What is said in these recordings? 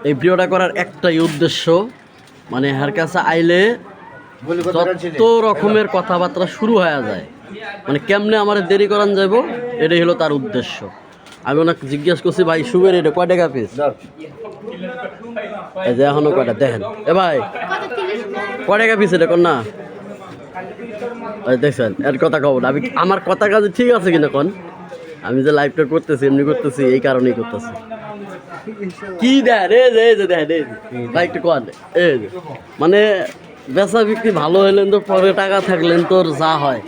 এই ভিডিওটা করার একটাই উদ্দেশ্য, মানে এর কাছে আইলে যত রকমের কথাবার্তা শুরু হয়ে যায়, মানে কেমনে আমার দেরি করান যাব, এটাই হলো তার উদ্দেশ্য। আমি ওনাকে জিজ্ঞেস করছি, ভাই সুবের এটা কয় টাকা পিস? এই যে এখনো কয়টা দেখেন, এ ভাই কয় টাকা পিস এটা কোন না? দেখছেন এর কথা কব না, আমি আমার কথা কাজে ঠিক আছে কিনা কোন? আমি যে লাইভটা করতেছি এমনি করতেছি, এই কারণেই করতেছি। কি দেন এই যে দেখেন ভাই একটু কন, এই যে মানে বেচা বিক্রি ভালো হইলেন তো পরে টাকা থাকলেন তোর যা হয়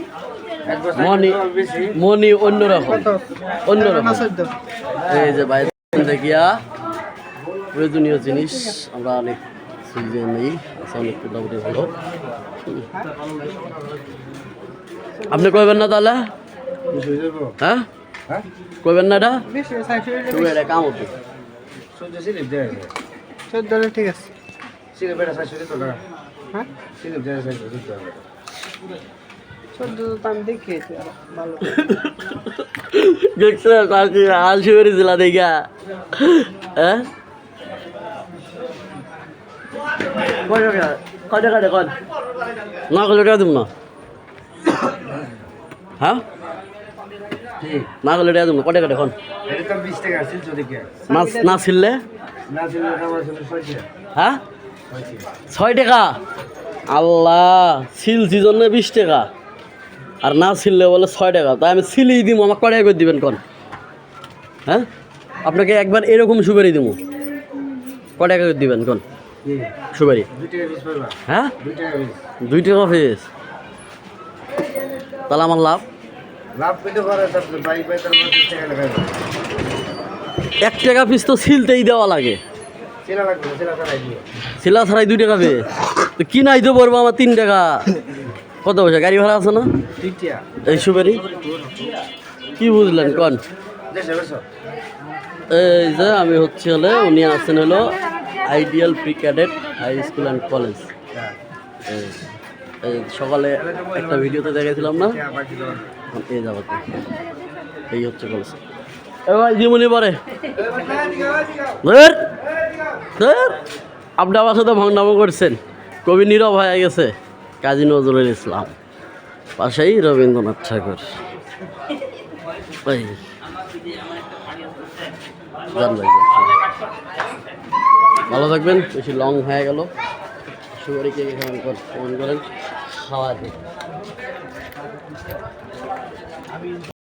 মনি অন্যরকম। এই যে ভাই দেখিয়া প্রয়োজনীয় জিনিস আমরা অনেক সুবিধা নেই, আছে অনেক মোটামুটি ভালো। আপনি কইবেন না তাহলে? হ্যাঁ কইবেন না এটা? এটা কাম হতো ঠিক আছে। আলসি করেছিল দেখা, হ্যাঁ কয় টাকা দেখুন না করলে টাকা দেব না, হ্যাঁ না করলে টাকা দেব না, কয় টাকা দেখুন না ছিললে, হ্যাঁ 6 টাকা। আল্লাহ ছিলছি জন্য 20 টাকা, আর না ছিললে বলে 6 টাকা। তাই আমি ছিলিয়ে দিব, আমাকে কয় টাকা করে দিবেন কোন? হ্যাঁ আপনাকে একবার এরকম সুপারি দিব, কয় টাকা করে দিবেন কোন সুপারি? হ্যাঁ 2 টাকা পিস, তাহলে আমার লাভ 1 টাকা পিস তো ছিলতেই দেওয়া লাগে, ছিলা ছাড়াই 2 টাকা পিস। তো কি নাই তো পড়বো আমার 3 টাকা, কত পয়সা গাড়ি ভাড়া আছে না? এই সুপারি কি বুঝলেন কোন? এই যে আমি হচ্ছে হলে উনি আছেন হলো ideal pre cadet high school and college. সকালে একটা ভিডিওতে দেখেছিলাম না, এই যাবতে এই হচ্ছে কলেজ। ভাই জীবনী পরে আপনি আমার সাথে ভংনামো করছেন। কবি নীরব হয়ে গেছে, কাজী নজরুল ইসলাম, পাশেই রবীন্দ্রনাথ ঠাকুর। ভালো থাকবেন, বেশি লং হয়ে গেল। সুপারি কে কমেন্ট করেন, খাওয়া দিই।